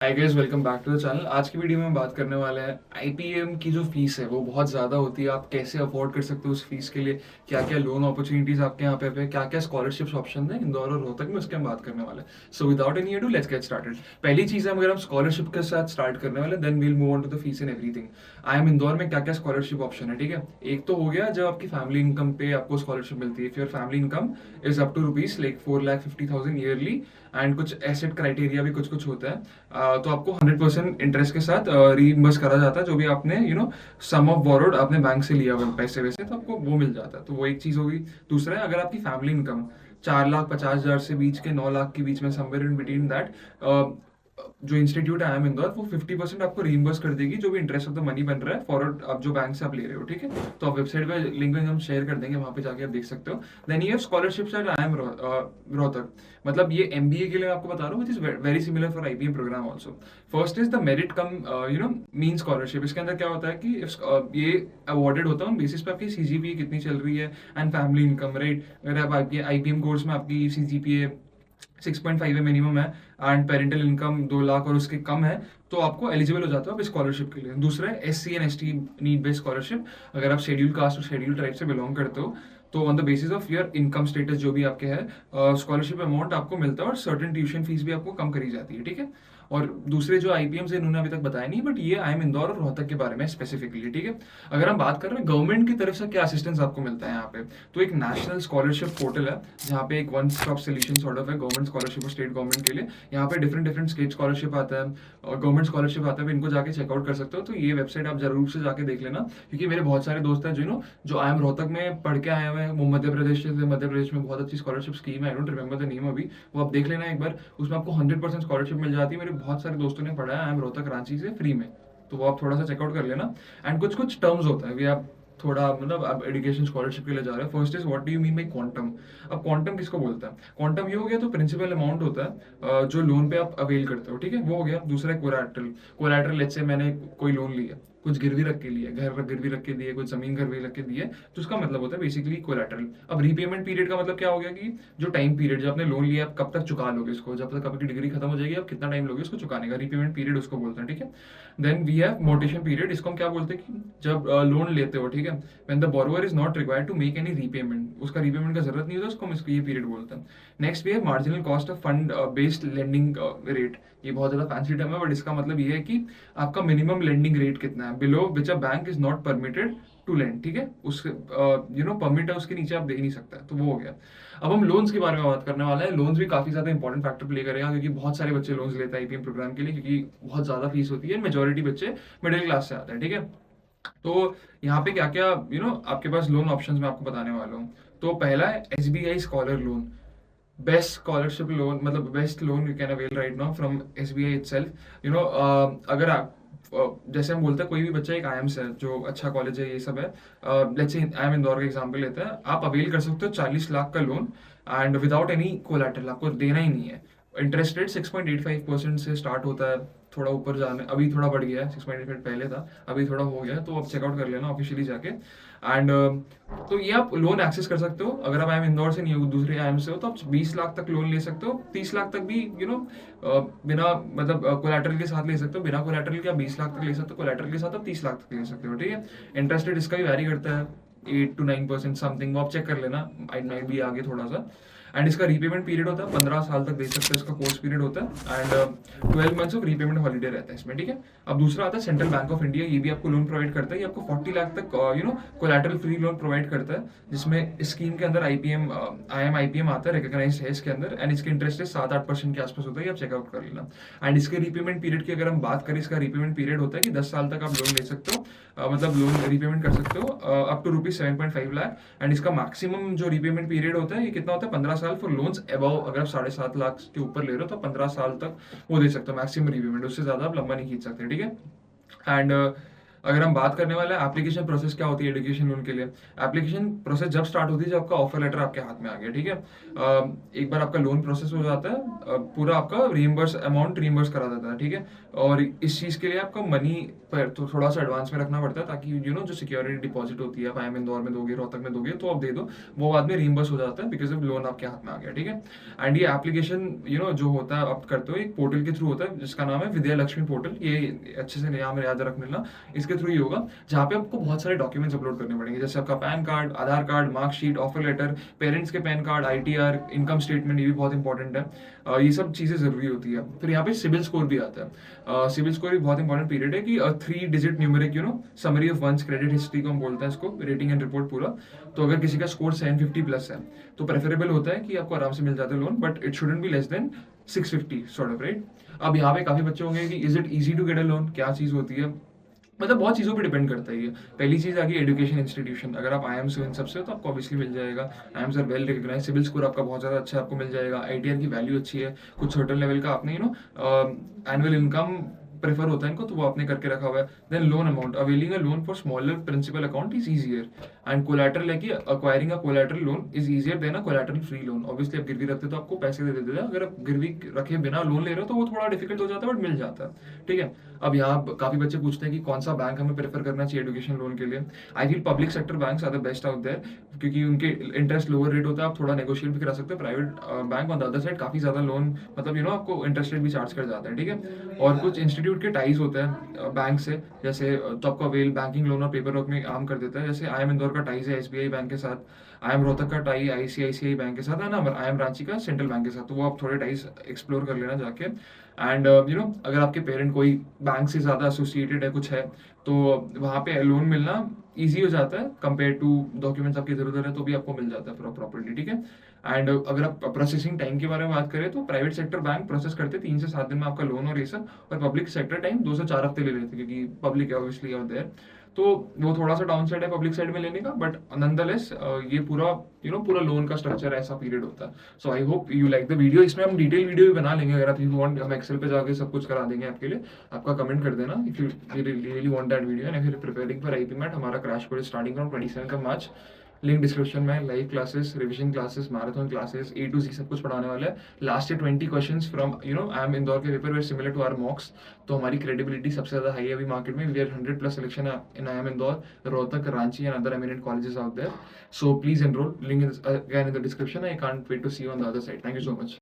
Hi guys, welcome back to the channel. आज की video में बात करने वाले हैं आईपीएम की जो फीस है वो बहुत ज़्यादा होती है। आप कैसे अफोर्ड कर सकते हो उस फीस के लिए, क्या क्या लोन अपॉर्चुनिटीज़ आपके यहाँ पे क्या क्या स्कॉलरशिप्स ऑप्शन है इंदौर और रोहतक में, उसके हम बात करने वाले हैं। So without any ado let's get started. पहली चीज़ है, अगर हम स्कॉलरशिप के साथ स्टार्ट करने वाले then we'll move on to the fees and everything. IIM Indore में क्या क्या स्कॉलरशिप ऑप्शन है, ठीक है। एक तो हो गया जब आपकी फैमिली इनकम पे आपको स्कॉलरशिप मिलती है। If your family income is up to rupees like 4,50,000 yearly and कुछ एसेट क्राइटेरिया भी कुछ कुछ होता है, तो आपको 100% इंटरेस्ट के साथ रीइंबर्स करा जाता है जो भी आपने सम ऑफ बोरोड आपने बैंक से लिया हुआ पैसे वैसे, तो आपको वो मिल जाता है। तो वो एक चीज़ होगी। दूसरा है, अगर आपकी फैमिली इनकम 4,50,000 से बीच के 9 लाख के बीच में, समवेयर इन बिटवीन दैट, जो इंस्टीट्यूट है आई एम इंदौर, वो 50% आपको रीइंबर्स कर देगी जो भी इंटरेस्ट ऑफ द मनी बन रहा है फॉरवर्ड आप जो बैंक से आप ले रहे हो, ठीक है। तो आप वेबसाइट पे लिंक हम शेयर कर देंगे, वहां पे जाके आप देख सकते हो। देन ये scholarship at IIM Rohtak, मतलब ये एमबीए के लिए आपको बता रहा हूँ, which is very similar for IPM programme also. First is the merit cum mean scholarship. इसके अंदर क्या होता है कि ये अवॉर्डेड होता है बेसिस पे आपकी सीजीपीए कितनी चल रही है एंड फैमिली इनकम, राइट। अगर आप आईपीएम कोर्स में आपकी सीजीपीए 6.5 है मिनिमम है एंड पेरेंटल इनकम 2 लाख और उसके कम है, तो आपको एलिजिबल हो जाते हो आप स्कॉलरशिप के लिए। दूसरा है SC and ST need based scholarship. अगर आप शेड्यूल कास्ट और शेड्यूल ट्राइब से बिलोंग करते हो तो on the basis of your income status जो भी आपके है, स्कॉलरशिप अमाउंट आपको मिलता है और सर्टेन ट्यूशन फीस भी आपको कम करी जाती है, ठीक है। और दूसरे जो आईपीएम से इन्होंने अभी तक बताया नहीं, बट ये आई एम इंदौर और रोहतक के बारे में स्पेसिफिकली, ठीक है। अगर हम बात कर रहे हैं गवर्नमेंट की तरफ से क्या असिस्टेंस आपको मिलता है यहाँ पे, तो एक नेशनल स्कॉलरशिप पोर्टल है जहाँ पे एक one stop solution sort of है गवर्नमेंट स्कॉलरशिप और स्टेट गवर्नमेंट के लिए। यहाँ पे डिफरेंट डिफरेंट स्टेट स्कॉलरशिप आता है और गवर्नमेंट स्कॉलरशिप आता है, इनको जाके चेकआउट कर सकते हो। तो ये वेबसाइट आप जरूर से जाके देख लेना, क्योंकि मेरे बहुत सारे दोस्त हैं जो आई एम रोहतक में पढ़ के आए हुए हैं, वो मध्य प्रदेश से, मध्य प्रदेश में बहुत अच्छी स्कॉलरशिप स्कीम है, I don't remember the name अभी, वो आप देख लेना एक बार। उसमें आपको 100% स्कॉलरशिप मिल जाती है। मेरे बहुत सारे दोस्तों ने पढ़ा है आई एम रोहतक रांची से फ्री में, तो वो आप थोड़ा सा चेकआउट कर लेना। एंड कुछ कुछ टर्म्स होता है, आप थोड़ा मतलब आप एजुकेशन स्कॉलरशिप के लिए जा रहे हैं। First is what do you mean by quantum. अब क्वांटम किसको बोलता है? क्वांटम ये हो गया तो प्रिंसिपल अमाउंट होता है जो लोन पे आप अवेल करते हो, ठीक है, वो हो गया। दूसरा है कोलैटरल। कोलैटरल, लेट्स से मैंने कोई लोन लिया, कुछ गिरवी रख के लिए, घर गिरवी रख के दिए, कुछ जमीन गिरवी रख के दिए, तो उसका मतलब होता है बेसिकली कोलैटरल। अब रीपेमेंट पीरियड का मतलब क्या हो गया कि जो टाइम पीरियड जो आपने लोन लिया आप कब तक चुका लोगे इसको, जब तक आपकी डिग्री खत्म हो जाएगी आप कितना टाइम लोगे इसको चुकाने का, रीपेमेंट पीरियड उसको बोलते हैं, ठीक है। Then we have moratorium period. इसको हम क्या बोलते हैं कि जब लोन लेते हो, ठीक है, when the borrower is not required to make any repayment, उसका रीपेमेंट का जरूरत नहीं होता, उसको हम इसको ये पीरियड बोलते हैं। Next we have marginal cost of fund based lending rate. ये बहुत ज्यादा फैंसी टर्म है, बट इसका मतलब ये है कि आपका मिनिमम लेंडिंग रेट कितना है below which a bank is not permitted to lend, ठीक है। उसके परमिट है, उसके नीचे आप दे ही नहीं सकता, तो वो हो गया। अब हम लोन्स के बारे में बात करने वाले हैं। लोन्स भी काफी ज्यादा इंपॉर्टेंट फैक्टर प्ले करेगा, क्योंकि बहुत सारे बच्चे लोन्स लेते हैं आईपीएम प्रोग्राम के लिए, क्योंकि बहुत ज्यादा फीस होती है। मेजोरिटी बच्चे मिडिल क्लास से आते हैं, ठीक है। तो यहाँ पे क्या क्या आपके पास लोन ऑप्शंस मैं आपको बताने वाला हूँ। तो पहला है SBI scholar loan, best scholarship loan, मतलब best loan you can avail right now from SBI itself. अगर आप जैसे हम बोलते हैं कोई भी बच्चा एक आईएम से जो अच्छा कॉलेज है ये सब है, लेट्स से आईएम इंदौर का एग्जांपल लेते हैं, आप अवेल कर सकते हो 40 लाख का loan and without any collateral, आपको देना ही नहीं है। इंटरेस्ट रेट 6.85% से स्टार्ट होता है, थोड़ा ऊपर जाने अभी थोड़ा बढ़ गया है, 6.85 पहले था, अभी थोड़ा हो गया है, तो आप चेकआउट कर लेना ऑफिशियली जाके। एंड तो ये आप लोन एक्सेस कर सकते हो। अगर आप आई एम इंदौर से नहीं हो, दूसरे आई एम से हो, तो आप 20 लाख तक लोन ले सकते हो, 30 लाख तक भी बिना मतलब कोलैटरल के साथ ले सकते हो, बिना कोलैटरल के आप 20 लाख तक ले सकते हो, कोलैटरल के साथ आप 30 लाख तक ले सकते हो, ठीक है। इंटरेस्ट रेट इसका भी वैरी करता है, 8 to 9% समथिंग, वो आप चेक कर लेना, आई माइट भी आगे थोड़ा सा। एंड इसका रीपेमेंट पीरियड होता है 15 साल तक दे सकते हैं, इसका कोर्स पीरियड होता है and 12 months of repayment holiday रहता है इसमें, ठीक है। अब दूसरा आता है सेंट्रल बैंक ऑफ इंडिया, ये भी आपको लोन प्रोवाइड करता है, ये आपको 40 लाख तक कोलैटरल फ्री लोन प्रोवाइड करता है, जिसमें स्कीम के अंदर आईपीएम आता है, रिकॉग्नाइज्ड है इसके अंदर, एंड इसके इंटरेस्ट 7-8% के आसपास होता है, आप चेकआउट कर लेना। एंड इसके रीपेमेंट पीरियड की अगर हम बात करें, इसका रीपेमेंट पीरियड होता है कि 10 साल तक आप लोन ले सकते हो, मतलब लोन रीपेमेंट कर सकते हो अप टू ₹7.5 लाख। एंड इसका मैक्सिमम जो रीपेमेंट पीरियड होता है ये कितना होता है, 15 साल फॉर लोन्स अबव। अगर आप 7.5 लाख के ऊपर ले रहे हो तो 15 साल तक वो दे सकते हो मैक्सिमम रीपेमेंट, उससे ज्यादा आप लंबा नहीं खींच सकते, ठीक है। एंड अगर हम बात करने वाले हैं एप्लीकेशन प्रोसेस क्या होती है एजुकेशन लोन के लिए, एप्लीकेशन प्रोसेस जब स्टार्ट होती है जब आपका ऑफर लेटर आपके हाथ में आ गया, ठीक है। एक बार आपका लोन प्रोसेस हो जाता है, पूरा आपका रीइंबर्स अमाउंट रीइंबर्स करा देता है, ठीक है। और इस चीज़ के लिए आपको मनी पर तो थोड़ा सा एडवांस में रखना पड़ता है, ताकि जो सिक्योरिटी डिपॉजिट होती है, आप इंदौर में दोगे, रोहतक में दोगे, तो आप दे दो, वो बाद में रीइंबर्स हो जाता है बिकॉज ऑफ लोन आपके हाथ में आ गया, ठीक है। एंड ये एप्लीकेशन जो होता है आप करते हो एक पोर्टल के थ्रू होता है जिसका नाम है विद्या लक्ष्मी पोर्टल। ये अच्छे से नाम याद रख लेना, इसके थ्रू ही होगा, जहाँ पे आपको बहुत सारे डॉक्यूमेंट्स अपलोड करने पड़ेंगे, जैसे आपका PAN card, Aadhaar card, marksheet, offer letter, parents के PAN card, ITR, income statement, ये भी बहुत इंपॉर्टेंट है। ये सब चीज़ें जरूरी होती है। फिर यहाँ पे सिविल स्कोर भी आता है। सिविल स्कोर भी बहुत इंपॉर्टेंट पीरियड है कि 3 digit numeric summary of one's credit history को हम बोलते हैं इसको, रेटिंग एंड रिपोर्ट पूरा। तो अगर किसी का स्कोर 750 प्लस है तो प्रेफरेबल होता है कि आपको आराम से मिल जाता है loan, but it shouldn't be less than 650 sort of, right. अब यहाँ पे काफी बच्चे होंगे कि is it easy to get a loan, क्या चीज होती है, मतलब बहुत चीज़ों पे डिपेंड करता है ये। पहली चीज़ आ गई एजुकेशन इंस्टीट्यूशन, अगर आप IIMs हो इन सबसे तो आपको ऑब्वियसली मिल जाएगा। IIMs are well recognise, civil score आपका बहुत ज़्यादा अच्छा आपको मिल जाएगा, ITR की वैल्यू अच्छी है, कुछ सर्टन लेवल का आपने एनुअल इनकम प्रेफर होता है इनको, तो वो आपने करके रखा हुआ है। Then loan amount, availing a loan for smaller principal account is easier and collateral है कि acquiring a collateral loan is easier than a collateral free loan. Obviously आप गिरवी रखते तो आपको पैसे दे देते हैं, अगर आप गिरवी रखे बिना लोन ले रहे हो तो वो थोड़ा डिफिकल्ट हो जाता है, बट मिल जाता है, ठीक है। अब यहाँ काफी बच्चे पूछते हैं कि कौन सा बैंक हमें प्रेफर करना चाहिए एजुकेशन लोन के लिए। I feel public sector banks are the best out there, क्योंकि उनके इंटरेस्ट लोअर रेट होता है, आप थोड़ा नेगोशिएट भी करा सकते हैं। Private bank on the other side काफी ज्यादा लोन, मतलब आपको इंटरेस्ट रेट भी चार्ज कर जाते हैं, ठीक है। और कुछ इंस्टीट्यूट के टाइज होते हैं बैंक से, जैसे तो आपको अवेल बैंकिंग लोन और पेपर वर्क में काम कर देता है। जैसे IIM इंदौर का टाइज है SBI बैंक के साथ, IIM रोहतक का टाई ICICI बैंक के साथ है ना, IIM रांची का सेंट्रल बैंक के साथ, तो वो आप थोड़े टाइज एक्सप्लोर कर लेना जाके। एंड अगर आपके पेरेंट कोई बैंक से ज़्यादा एसोसिएटेड है, कुछ है, तो वहाँ पे लोन मिलना ईजी हो जाता है कंपेयर टू डॉक्यूमेंट्स आपकी इधर उधर है तो भी आपको मिल जाता है प्रॉपर्टी, ठीक है। एंड अगर आप प्रोसेसिंग टाइम के बारे में बात करें तो प्राइवेट सेक्टर बैंक प्रोसेस करते 3 से 7 दिन में आपका लोन और ये सब, और पब्लिक सेक्टर टाइम 2 से 4 हफ्ते ले लेते हैं, क्योंकि पब्लिक है ऑब्वियसली आउट देयर, तो वो थोड़ा सा डाउन साइड है पब्लिक साइड में लेने का, बट नॉनदलेस ये पूरा पूरा लोन का स्ट्रक्चर ऐसा पीरियड होता है। So I hope you like the video. इसमें हम डिटेल वीडियो भी बना लेंगे, अगर आप यू वांट हम एक्सेल पे जाके सब कुछ करा देंगे आपके लिए। आपका कमेंट कर देना if you really want that video. And if you preparing for IP MAT, हमारा crash course starting from 27 March, link description में। Live classes, revision classes, marathon classes, A to Z सब कुछ पढ़ाने वाला है। Last year 20 questions from IIM Indore के paper were similar to our mocks, तो हमारी क्रेडिबिलिटी सबसे ज्यादा हाई है अभी मार्केट में। We are 100+ selection in IIM Indore, Rohtak, Ranchi and other eminent colleges out there. So please enrol, link is again in the description. I can't wait to see you on the other side. Thank you so much.